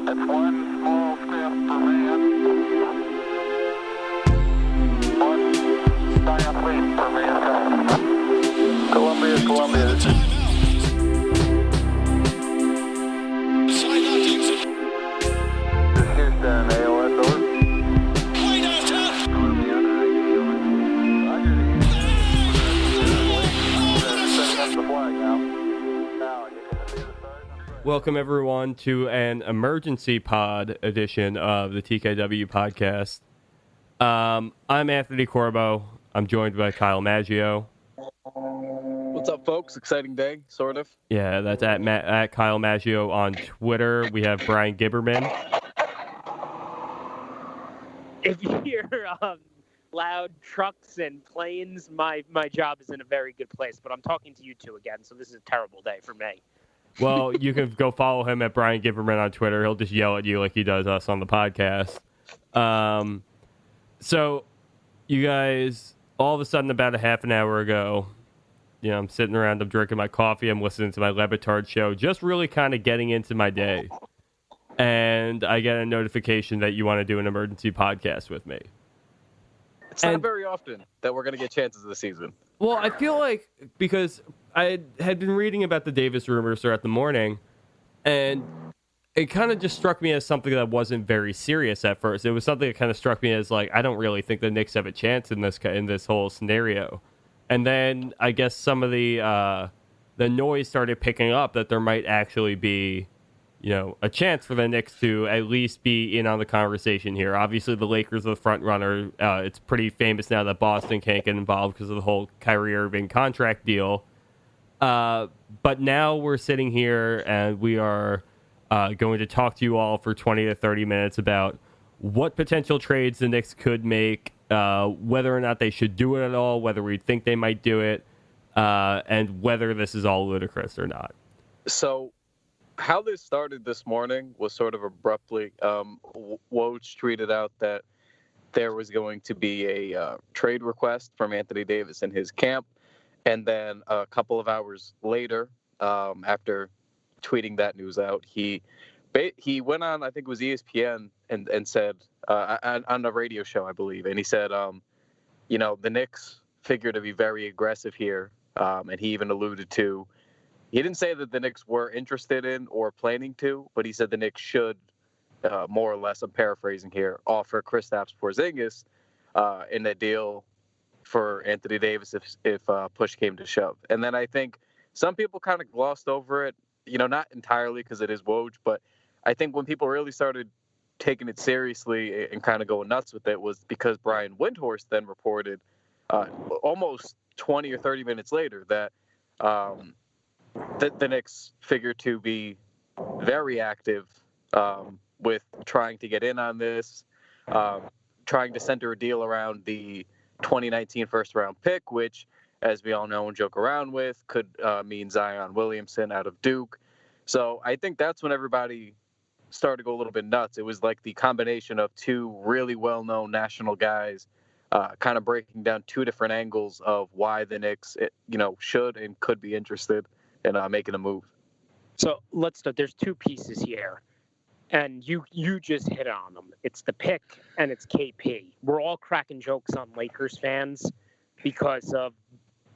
It's one small step for man, one giant leap for mankind. Columbia. This is Houston, AOS, over. Welcome, everyone, to an emergency pod edition of the TKW Podcast. I'm Anthony Corbo. I'm joined by Kyle Maggio. What's up, folks? Exciting day, sort of. Yeah, that's at Kyle Maggio on Twitter. We have Bryan Gibberman. If you hear loud trucks and planes, my job is in a very good place. But I'm talking to you two again, so this is a terrible day for me. Well, you can go follow him at Bryan Gibberman on Twitter. He'll just yell at you like he does us on the podcast. So, you guys, all of a sudden, about a half an hour ago, I'm sitting around, I'm drinking my coffee, I'm listening to my Le Batard show, just really kind of getting into my day. And I get a notification that you want to do an emergency podcast with me. It's not very often that we're going to get chances this season. Well, I feel like because I had been reading about the Davis rumors throughout the morning, and it kind of just struck me as something that wasn't very serious at first. It was something that kind of struck me as like, I don't really think the Knicks have a chance in this whole scenario. And then I guess some of the noise started picking up that there might actually be, a chance for the Knicks to at least be in on the conversation here. Obviously, the Lakers are the front runner. It's pretty famous now that Boston can't get involved because of the whole Kyrie Irving contract deal. But now we're sitting here and we are going to talk to you all for 20 to 30 minutes about what potential trades the Knicks could make, whether or not they should do it at all, whether we think they might do it, and whether this is all ludicrous or not. So how this started this morning was sort of abruptly. Woj tweeted out that there was going to be a trade request from Anthony Davis in his camp. And then a couple of hours later, after tweeting that news out, he went on, I think it was ESPN, and said, on a radio show, I believe, and he said, the Knicks figure to be very aggressive here. And he even alluded to, he didn't say that the Knicks were interested in or planning to, but he said the Knicks should, more or less, I'm paraphrasing here, offer Kristaps Porzingis in a deal for Anthony Davis if push came to shove. And then I think some people kind of glossed over it, not entirely because it is Woj, but I think when people really started taking it seriously and kind of going nuts with it was because Brian Windhorst then reported almost 20 or 30 minutes later that the Knicks figure to be very active with trying to get in on this, trying to center a deal around the 2019 first-round pick, which, as we all know and joke around with, could mean Zion Williamson out of Duke. So I think that's when everybody started to go a little bit nuts. It was like the combination of two really well-known national guys kind of breaking down two different angles of why the Knicks, should and could be interested in making a move. So let's start. There's two pieces here, and you just hit on them. It's the pick and it's KP. We're all cracking jokes on Lakers fans because of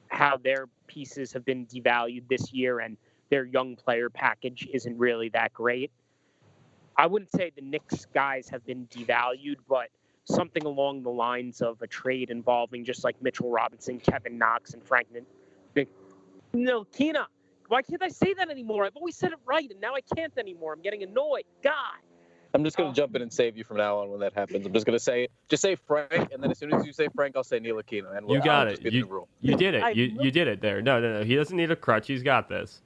how their pieces have been devalued this year and their young player package isn't really that great. I wouldn't say the Knicks guys have been devalued, but something along the lines of a trade involving just like Mitchell Robinson, Kevin Knox, and Frank Ntilikina. Why can't I say that anymore? I've always said it right, and now I can't anymore. I'm getting annoyed. God. I'm just going to jump in and save you from now on when that happens. I'm just going to say Frank, and then as soon as you say Frank, I'll say Ntilikina. And you got it. You did it. You did it there. No. He doesn't need a crutch. He's got this.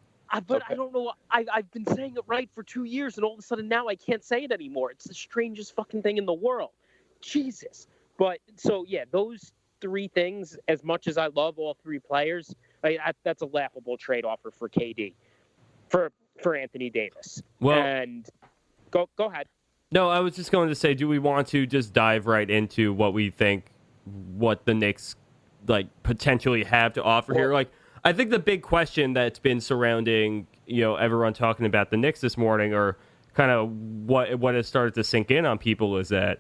But okay. I don't know. I've been saying it right for 2 years, and all of a sudden now I can't say it anymore. It's the strangest fucking thing in the world. Jesus. But so, yeah, those three things, as much as I love all three players, that's a laughable trade offer for KD, for Anthony Davis. Well, and go ahead. No, I was just going to say, do we want to just dive right into what we think, what the Knicks potentially have to offer here? I think the big question that's been surrounding, everyone talking about the Knicks this morning, or kind of what has started to sink in on people is that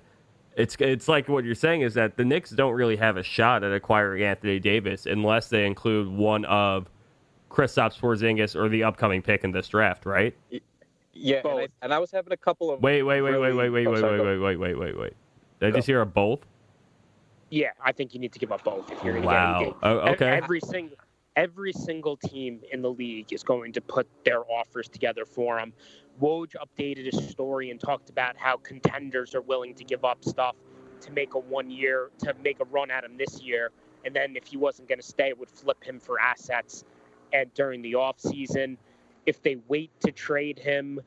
it's like what you're saying is that the Knicks don't really have a shot at acquiring Anthony Davis unless they include one of Kristaps Porzingis or the upcoming pick in this draft, right? Yeah, and I was having a couple of wait. Did I just hear a both? Yeah, I think you need to give up both if you're going to Wow. get Okay. Every single team in the league is going to put their offers together for him. Woj updated his story and talked about how contenders are willing to give up stuff to make a run at him this year, and then if he wasn't going to stay, would flip him for assets. And during the offseason, if they wait to trade him,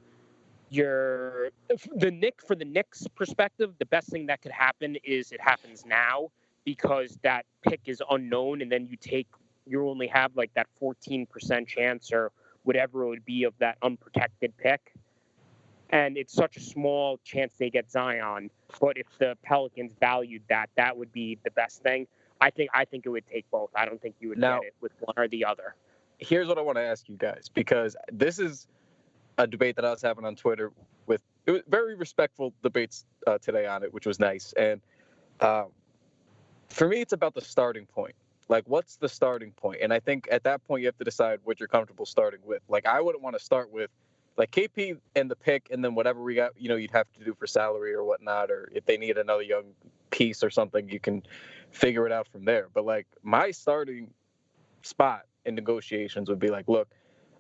for the Knicks perspective, the best thing that could happen is it happens now because that pick is unknown, and then you only have like that 14% chance or whatever it would be of that unprotected pick. And it's such a small chance they get Zion. But if the Pelicans valued that, that would be the best thing. I think it would take both. I don't think you would get it with one or the other. Here's what I want to ask you guys, because this is a debate that I was having on Twitter it was very respectful debates today on it, which was nice. And for me, it's about the starting point. Like, what's the starting point? And I think at that point, you have to decide what you're comfortable starting with. Like, I wouldn't want to start with, like, KP and the pick, and then whatever we got, you'd have to do for salary or whatnot, or if they need another young piece or something, you can figure it out from there. But, like, my starting spot in negotiations would be like, look,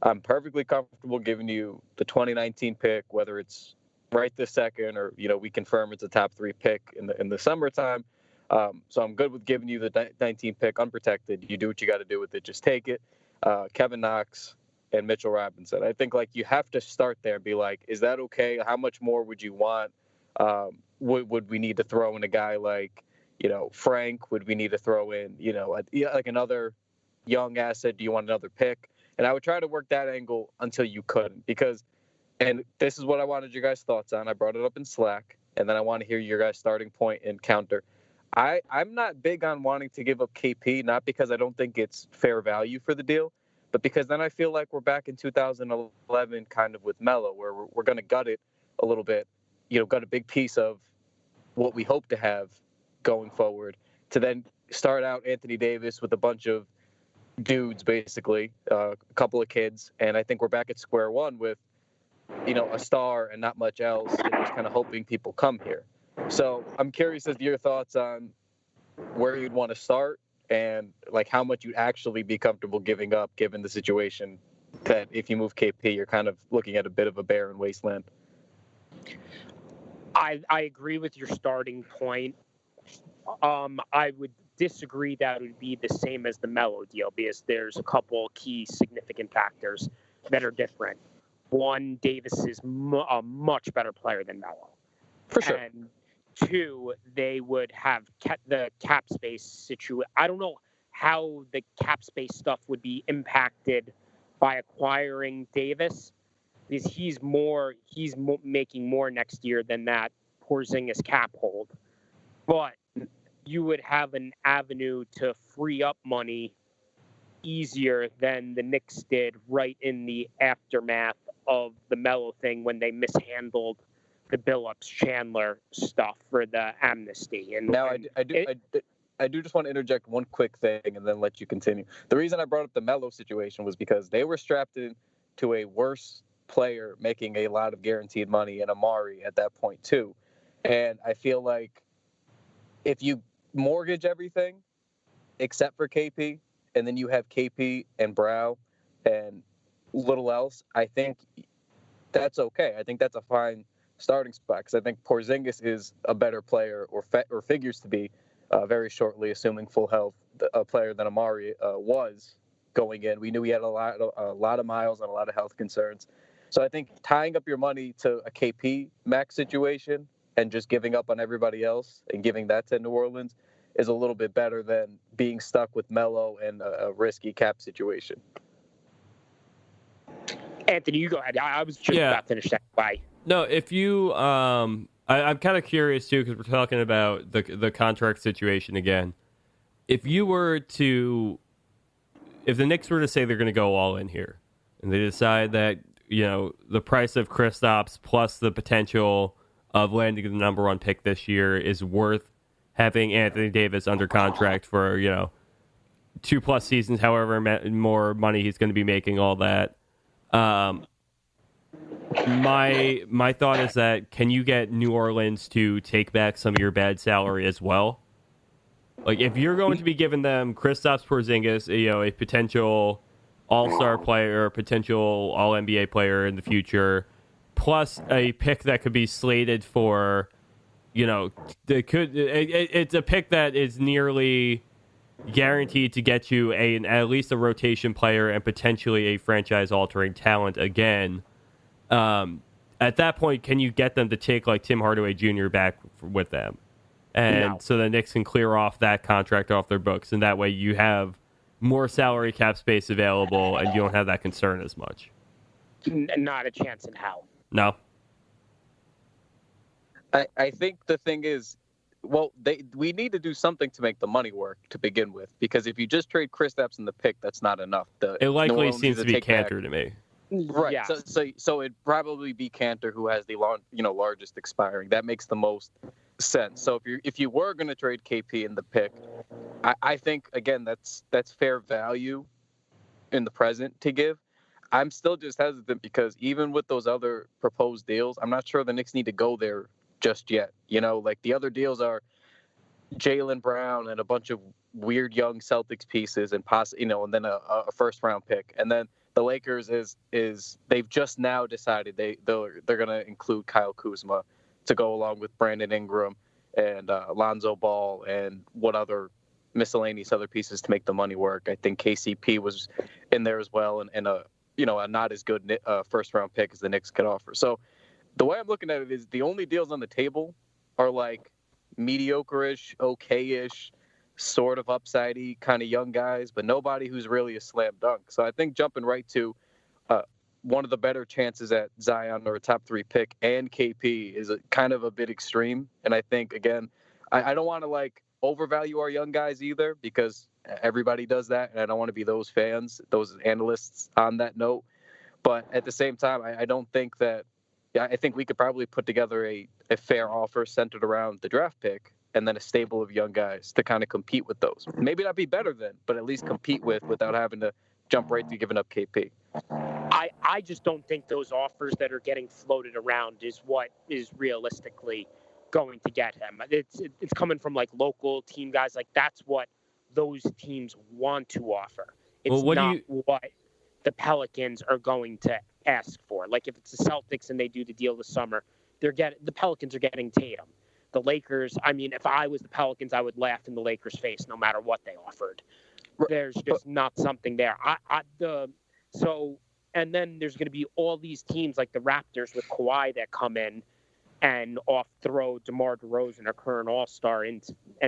I'm perfectly comfortable giving you the 2019 pick, whether it's right this second or, we confirm it's a top 3 pick in the summertime. So I'm good with giving you the 19 pick unprotected. You do what you got to do with it. Just take it. Kevin Knox and Mitchell Robinson. I think like you have to start there and be like, is that okay? How much more would you want? Would we need to throw in a guy like, Frank? Would we need to throw in, like another young asset? Do you want another pick? And I would try to work that angle until you couldn't, because, and this is what I wanted your guys' thoughts on. I brought it up in Slack, and then I want to hear your guys' starting point and counter. I'm not big on wanting to give up KP, not because I don't think it's fair value for the deal, but because then I feel like we're back in 2011 kind of with Melo, where we're going to gut it a little bit, got a big piece of what we hope to have going forward, to then start out Anthony Davis with a bunch of dudes, basically, a couple of kids, and I think we're back at square one with, a star and not much else, and just kind of hoping people come here. So I'm curious as to your thoughts on where you'd want to start and like how much you'd actually be comfortable giving up, given the situation that if you move KP, you're kind of looking at a bit of a barren wasteland. I agree with your starting point. I would disagree that it would be the same as the Melo deal, because there's a couple key significant factors that are different. One, Davis is a much better player than Melo. For sure. And two, they would have kept the cap space situation. I don't know how the cap space stuff would be impacted by acquiring Davis, because he's making more next year than that Porzingis cap hold. But you would have an avenue to free up money easier than the Knicks did right in the aftermath of the Melo thing, when they mishandled the Billups Chandler stuff for the amnesty. And now I do just want to interject one quick thing and then let you continue. The reason I brought up the Melo situation was because they were strapped into a worse player making a lot of guaranteed money in Amari at that point too. And I feel like if you mortgage everything except for KP, and then you have KP and Brow and little else, I think that's okay. I think that's a fine starting spot, because I think Porzingis is a better player, or figures to be very shortly, assuming full health, a player than Amari was going in. We knew he had a lot of miles and a lot of health concerns. So I think tying up your money to a KP max situation and just giving up on everybody else and giving that to New Orleans is a little bit better than being stuck with Melo and a risky cap situation. Anthony, you go ahead. I was just about to finish that. Bye. No, if you, I'm kind of curious too, because we're talking about the contract situation again. If the Knicks were to say they're going to go all in here, and they decide that the price of Kristaps plus the potential of landing the number one pick this year is worth having Anthony Davis under contract for 2+ seasons, however more money he's going to be making, all that. My thought is that, can you get New Orleans to take back some of your bad salary as well? Like, if you're going to be giving them Kristaps Porzingis, a potential all-star player, a potential all-NBA player in the future, plus a pick that could be slated for, it's a pick that is nearly guaranteed to get you at least a rotation player and potentially a franchise-altering talent again. At that point, can you get them to take like Tim Hardaway Jr. back with them? And so the Knicks can clear off that contract off their books, and that way you have more salary cap space available and you don't have that concern as much. Not a chance in hell. No. I think the thing is, we need to do something to make the money work to begin with, because if you just trade Kristaps in the pick, that's not enough. It likely seems to be Cantor to me. Right. Yeah. So it'd probably be Cantor who has the largest expiring. That makes the most sense. So if you were going to trade KP in the pick, I think again that's fair value in the present to give. I'm still just hesitant because even with those other proposed deals, I'm not sure the Knicks need to go there just yet. Like the other deals are Jaylen Brown and a bunch of weird young Celtics pieces and and then a first round pick. And then the Lakers is they've just now decided they're going to include Kyle Kuzma to go along with Brandon Ingram and Lonzo Ball and what other miscellaneous other pieces to make the money work. I think KCP was in there as well, and a not as good first round pick as the Knicks could offer. So the way I'm looking at it is the only deals on the table are like mediocre-ish, okay-ish, sort of upsidey kind of young guys, but nobody who's really a slam dunk. So I think jumping right to one of the better chances at Zion or a top 3 pick and KP is kind of a bit extreme. And I think, again, I don't want to overvalue our young guys either, because everybody does that. And I don't want to be those fans, those analysts on that note. But at the same time, I don't think that, I think we could probably put together a fair offer centered around the draft pick and then a stable of young guys to kind of compete with those. Maybe not be better than, but at least compete without having to jump right to giving up KP. I just don't think those offers that are getting floated around is what is realistically going to get him. It's coming from local team guys. That's what those teams want to offer. It's what the Pelicans are going to ask for. If it's the Celtics and they do the deal this summer, the Pelicans are getting Tatum. The Lakers, if I was the Pelicans, I would laugh in the Lakers' face no matter what they offered. There's just not something there. And then there's going to be all these teams like the Raptors with Kawhi that come in and throw DeMar DeRozan, a current All-Star, and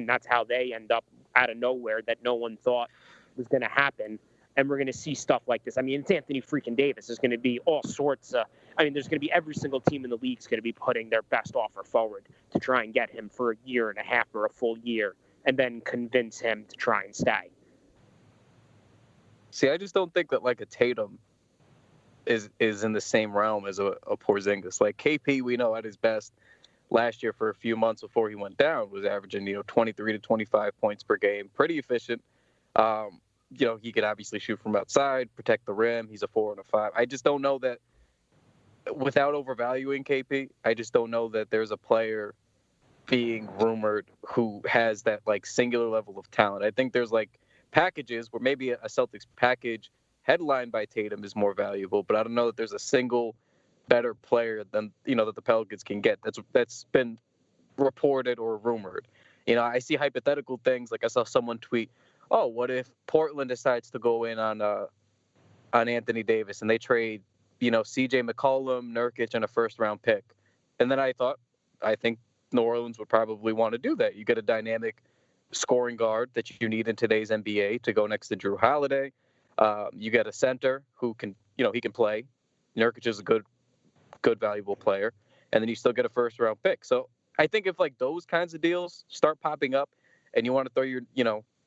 that's how they end up out of nowhere that no one thought was going to happen. And we're going to see stuff like this. It's Anthony freaking Davis. There's going to be all sorts of. There's going to be every single team in the league is going to be putting their best offer forward to try and get him for a year and a half or a full year, and then convince him to try and stay. See, I just don't think that a Tatum is in the same realm as a Porzingis. KP, we know at his best last year for a few months before he went down was averaging 23 to 25 points per game, pretty efficient. He could obviously shoot from outside, protect the rim. He's a 4 and a 5. I just don't know that, without overvaluing KP, I just don't know that there's a player being rumored who has that singular level of talent. I think there's packages where maybe a Celtics package headlined by Tatum is more valuable, but I don't know that there's a single better player than that the Pelicans can get. That's been reported or rumored. I see hypothetical things. I saw someone tweet, "Oh, what if Portland decides to go in on Anthony Davis and they trade, C.J. McCollum, Nurkic, and a first-round pick?" And then I think New Orleans would probably want to do that. You get a dynamic scoring guard that you need in today's NBA to go next to Drew Holiday. You get a center who can, he can play. Nurkic is a good, valuable player. And then you still get a first-round pick. So I think if those kinds of deals start popping up and you want to throw your,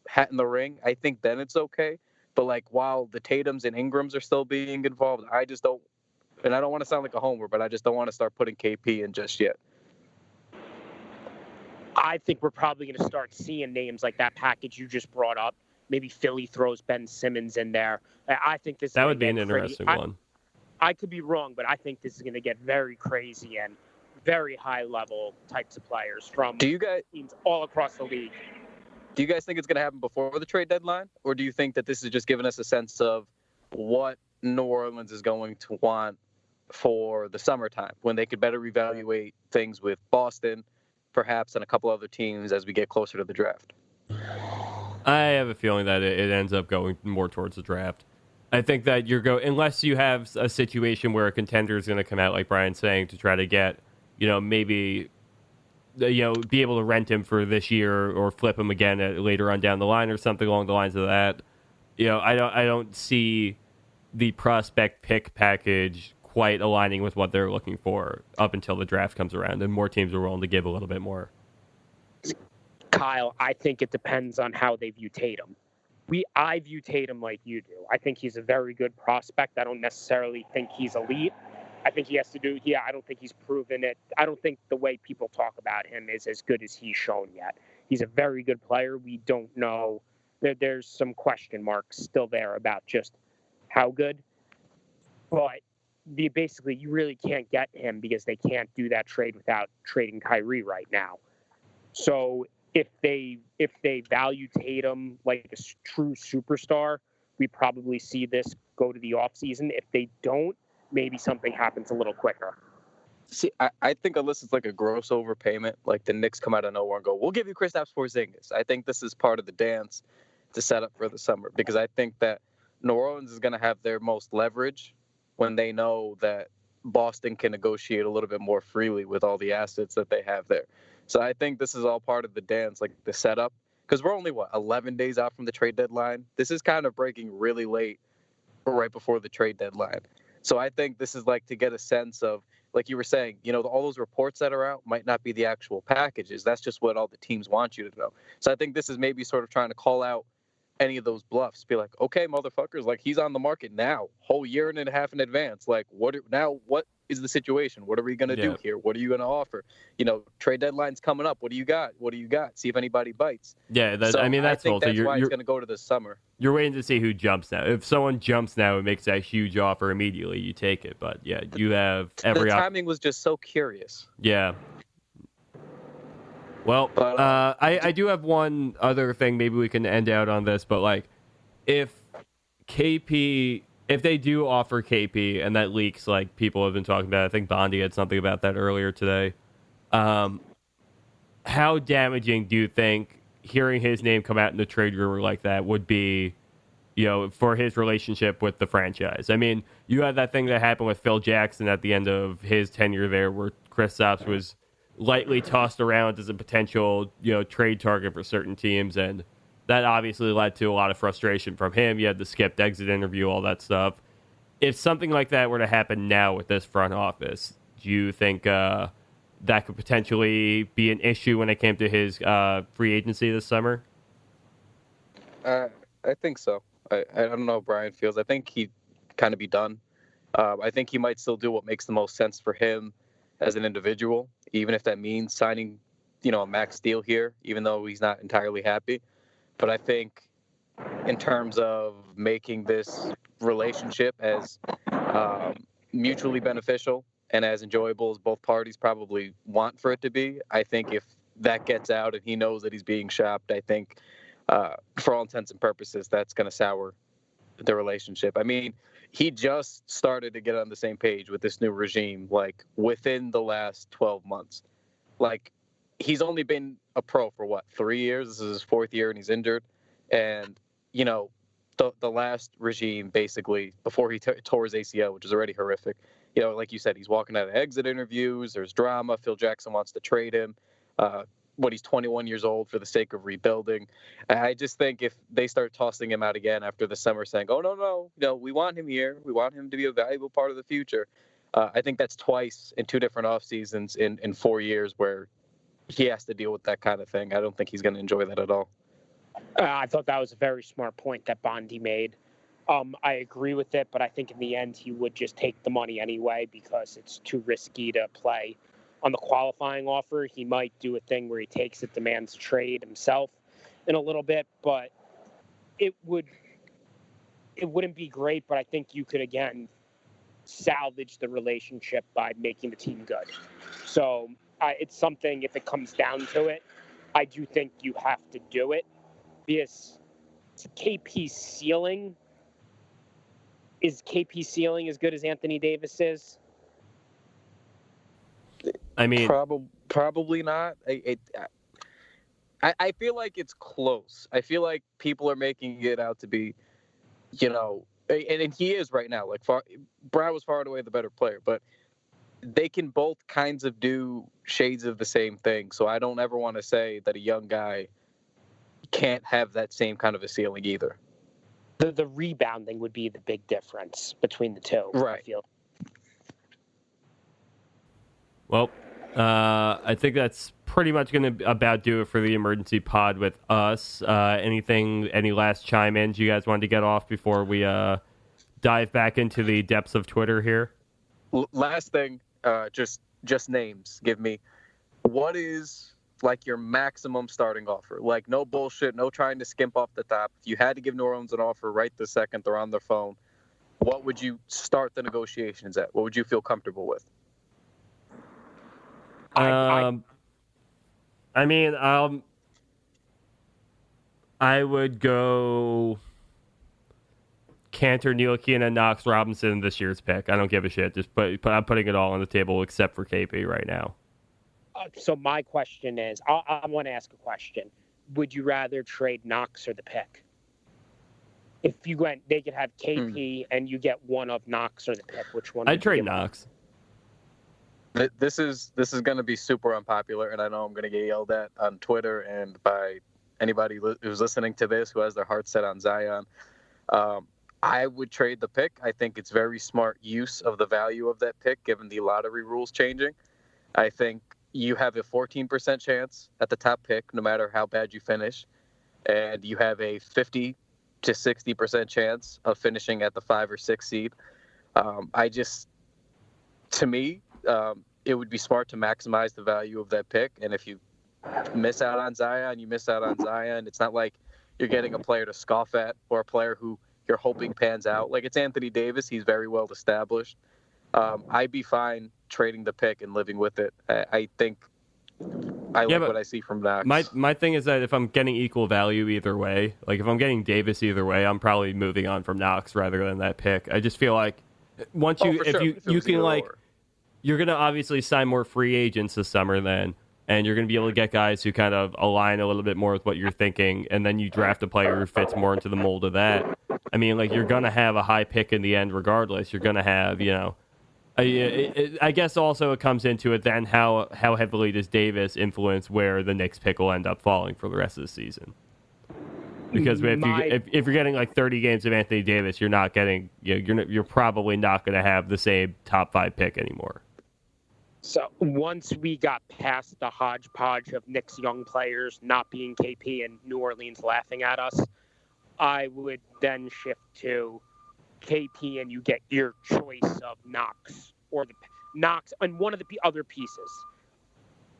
hat in the ring, I think then it's okay. But while the Tatums and Ingrams are still being involved, I just don't and I don't want to sound like a homer, but I just don't want to start putting KP in just yet. I think we're probably going to start seeing names like that package you just brought up. Maybe Philly throws Ben Simmons in there. I think this That would be an interesting one. I could be wrong, but I think this is going to get very crazy and very high-level types of players from teams all across the league. Do you guys think it's going to happen before the trade deadline, or do you think that this is just giving us a sense of what New Orleans is going to want for the summertime, when they could better evaluate things with Boston, perhaps, and a couple other teams as we get closer to the draft? I have a feeling that it ends up going more towards the draft. I think that unless you have a situation where a contender is going to come out, like Brian's saying, to try to get, maybe, be able to rent him for this year or flip him again later on down the line or something along the lines of that. I don't see the prospect pick package quite aligning with what they're looking for up until the draft comes around and more teams are willing to give a little bit more. Kyle, I think it depends on how they view Tatum. I view Tatum like you do. I think he's a very good prospect. I don't necessarily think he's elite. I think he has to do, I don't think he's proven it. I don't think the way people talk about him is as good as he's shown yet. He's a very good player. We don't know. There's some question marks still there about just how good. But basically, you really can't get him because they can't do that trade without trading Kyrie right now. So if they value Tatum like a true superstar, we probably see this go to the offseason. If they don't, maybe something happens a little quicker. See, I think unless it's like a gross overpayment, like the Knicks come out of nowhere and go, we'll give you Kristaps Porzingis. I think this is part of the dance to set up for the summer, because I think that New Orleans is going to have their most leverage when they know that Boston can negotiate a little bit more freely with all the assets that they have there. So I think this is all part of the dance, like the setup, because we're only, 11 days out from the trade deadline? This is kind of breaking really late right before the trade deadline. So I think this is like to get a sense of, like you were saying, all those reports that are out might not be the actual packages. That's just what all the teams want you to know. So I think this is maybe sort of trying to call out any of those bluffs. Be like, okay, motherfuckers, like he's on the market now, whole year and a half in advance. Like, what is the situation? What are we going to do here? What are you going to offer? Trade deadline's coming up. What do you got? See if anybody bites. Yeah, that's why it's going to go to the summer. You're waiting to see who jumps now. If someone jumps now and makes that huge offer immediately, you take it. But yeah, you have every. The timing was just so curious. Yeah. Well, I do have one other thing. Maybe we can end out on this, but if they do offer KP and that leaks, like people have been talking about, I think Bondi had something about that earlier today. How damaging do you think hearing his name come out in the trade rumor like that would be, for his relationship with the franchise? I mean, you had that thing that happened with Phil Jackson at the end of his tenure there, where Kristaps was lightly tossed around as a potential, trade target for certain teams, and that obviously led to a lot of frustration from him. You had the skipped exit interview, all that stuff. If something like that were to happen now with this front office, do you think that could potentially be an issue when it came to his free agency this summer? I think so. I don't know how Bryan feels. I think he'd kind of be done. I think he might still do what makes the most sense for him as an individual, even if that means signing, a max deal here, even though he's not entirely happy. But I think in terms of making this relationship as mutually beneficial and as enjoyable as both parties probably want for it to be, I think if that gets out and he knows that he's being shopped, I think for all intents and purposes, that's going to sour the relationship. I mean, he just started to get on the same page with this new regime, within the last 12 months. He's only been a pro for 3 years? This is his fourth year and he's injured. And, the last regime, basically, before he tore his ACL, which is already horrific, like you said, he's walking out of exit interviews. There's drama. Phil Jackson wants to trade him. He's 21 years old for the sake of rebuilding. I just think if they start tossing him out again after the summer saying, oh, no, we want him here. We want him to be a valuable part of the future. I think that's twice in two different off seasons in 4 years where he has to deal with that kind of thing. I don't think he's going to enjoy that at all. I thought that was a very smart point that Bondi made. I agree with it, but I think in the end he would just take the money anyway because it's too risky to play on the qualifying offer. He might do a thing where he takes it, demands trade himself in a little bit, but it wouldn't be great. But I think you could again salvage the relationship by making the team good. So it's something. If it comes down to it, I do think you have to do it because KP's ceiling. Is KP ceiling as good as Anthony Davis is? I mean, Probably not. I feel like it's close. I feel like people are making it out to be, and he is right now. Like Bryan was far and away the better player, but they can both kinds of do shades of the same thing. So I don't ever want to say that a young guy can't have that same kind of a ceiling either. The rebounding would be the big difference between the two. Right. I feel. well, I think that's pretty much going to about do it for the emergency pod with us. Any last chime-ins you guys wanted to get off before we dive back into the depths of Twitter here? Last thing, just names. Give me what is like your maximum starting offer. Like no bullshit, no trying to skimp off the top. If you had to give New Orleans an offer right this second, they're on their phone, what would you start the negotiations at? What would you feel comfortable with? I would go Cantor, Ntilikina, and Knox Robinson this year's pick. I don't give a shit. I'm putting it all on the table except for KP right now. So my question is, I want to ask a question. Would you rather trade Knox or the pick? If you went, they could have KP and you get one of Knox or the pick. Which one? I'd trade Knox. This is going to be super unpopular, and I know I'm going to get yelled at on Twitter and by anybody who's listening to this who has their heart set on Zion. I would trade the pick. I think it's very smart use of the value of that pick, given the lottery rules changing. I think you have a 14% chance at the top pick, no matter how bad you finish, and you have a 50 to 60% chance of finishing at the 5 or 6 seed. To me, it would be smart to maximize the value of that pick. And if you miss out on Zion, you miss out on Zion. It's not like you're getting a player to scoff at or a player who you're hoping pans out. Like it's Anthony Davis. He's very well established. I'd be fine trading the pick and living with it. I think I like what I see from Knox. My thing is that if I'm getting equal value either way, like if I'm getting Davis either way, I'm probably moving on from Knox rather than that pick. I just feel like once you can like, you're going to obviously sign more free agents this summer then, and you're going to be able to get guys who kind of align a little bit more with what you're thinking, and then you draft a player who fits more into the mold of that. I mean, like you're going to have a high pick in the end regardless. You're going to have, I guess also it comes into it then how heavily does Davis influence where the Knicks pick will end up falling for the rest of the season. Because if you're getting like 30 games of Anthony Davis, you're not getting you're probably not going to have the same top 5 pick anymore. So once we got past the hodgepodge of Knicks young players not being KP and New Orleans laughing at us, I would then shift to KP and you get your choice of Knox or the Knox and one of the other pieces,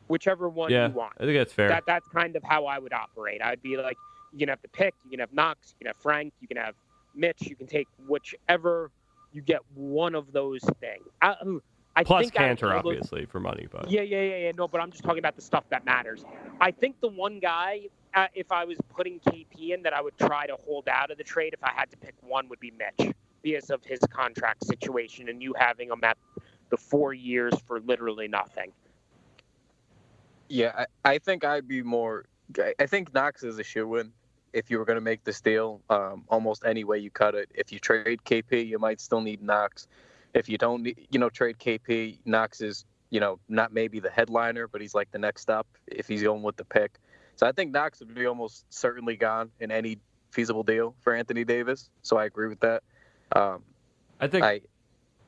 whichever one you want. I think that's fair. That's kind of how I would operate. I'd be like, you can have the pick, you can have Knox, you can have Frank, you can have Mitch, you can take whichever, you get one of those things. Plus Cantor, obviously, for money. But Yeah. No, but I'm just talking about the stuff that matters. I think the one guy, if I was putting KP in, that I would try to hold out of the trade if I had to pick one would be Mitch because of his contract situation and you having him at the 4 years for literally nothing. Yeah, I think I'd be more. I think Knox is a shoo-in if you were going to make this deal. Almost any way you cut it. If you trade KP, you might still need Knox. If you don't, trade KP, Knox is, not maybe the headliner, but he's like the next up if he's going with the pick. So I think Knox would be almost certainly gone in any feasible deal for Anthony Davis. So I agree with that. I think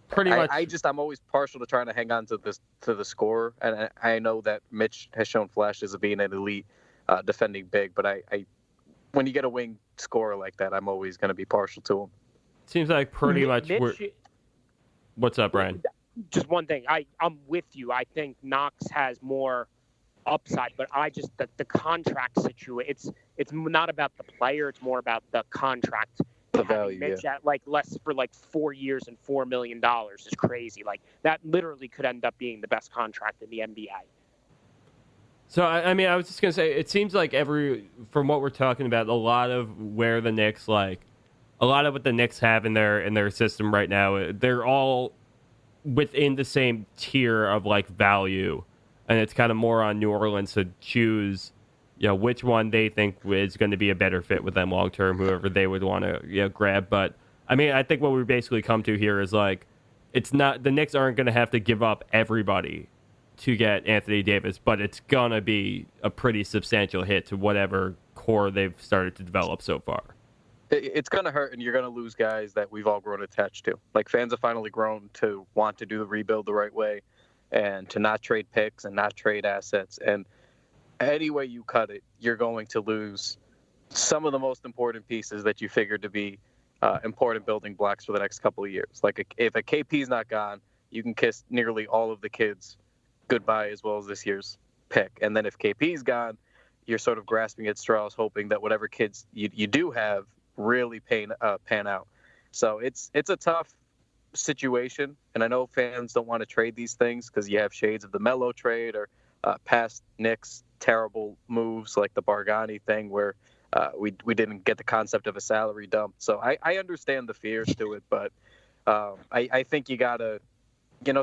pretty much. I'm always partial to trying to hang on to the scorer, and I know that Mitch has shown flashes of being an elite defending big, but I when you get a wing scorer like that, I'm always going to be partial to him. seems like pretty much Mitch, What's up, Bryan? just one thing. I'm with you. I think Knox has more upside, but the contract situation. It's not about the player. It's more about the contract. The Having value, Mitch yeah. at less for 4 years and $4 million is crazy. That literally could end up being the best contract in the NBA. So, I mean, I was just going to say, it seems like from what we're talking about, a lot of what the Knicks have in their system right now, they're all within the same tier of value. And it's kind of more on New Orleans to choose, which one they think is going to be a better fit with them long term, whoever they would want to grab. But I mean, I think what we basically come to here is it's not, the Knicks aren't going to have to give up everybody to get Anthony Davis, but it's going to be a pretty substantial hit to whatever core they've started to develop so far. It's going to hurt, and you're going to lose guys that we've all grown attached to. Fans have finally grown to want to do the rebuild the right way and to not trade picks and not trade assets. And any way you cut it, you're going to lose some of the most important pieces that you figured to be important building blocks for the next couple of years. If a KP's not gone, you can kiss nearly all of the kids goodbye as well as this year's pick. And then if KP's gone, you're sort of grasping at straws, hoping that whatever kids you do have really pan out. So it's a tough situation, and I know fans don't want to trade these things because you have shades of the Melo trade or past Knicks terrible moves like the Bargani thing where we didn't get the concept of a salary dump. So I understand the fears to it, but I think you gotta,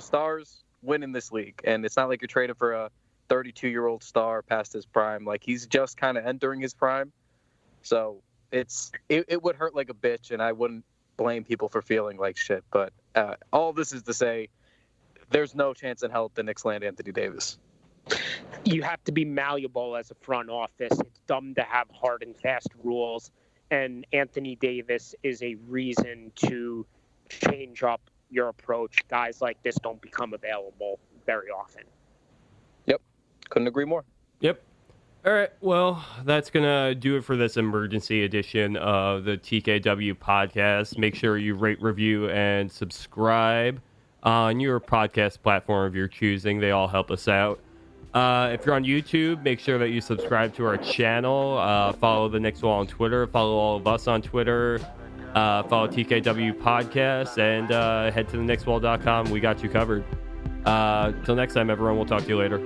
stars win in this league, and it's not like you're trading for a 32-year-old star past his prime. He's just kind of entering his prime. So it would hurt like a bitch, and I wouldn't blame people for feeling like shit. But all this is to say, there's no chance in hell the Knicks land Anthony Davis. You have to be malleable as a front office. It's dumb to have hard and fast rules, and Anthony Davis is a reason to change up your approach. Guys like this don't become available very often. Yep. Couldn't agree more. Yep. All right. Well, that's going to do it for this emergency edition of the TKW podcast. Make sure you rate, review, and subscribe on your podcast platform of your choosing. They all help us out. If you're on YouTube, make sure that you subscribe to our channel. Follow the Knicks Wall on Twitter. Follow all of us on Twitter. Follow TKW Podcast, and head to theknickswall.com. We got you covered. Till next time, everyone. We'll talk to you later.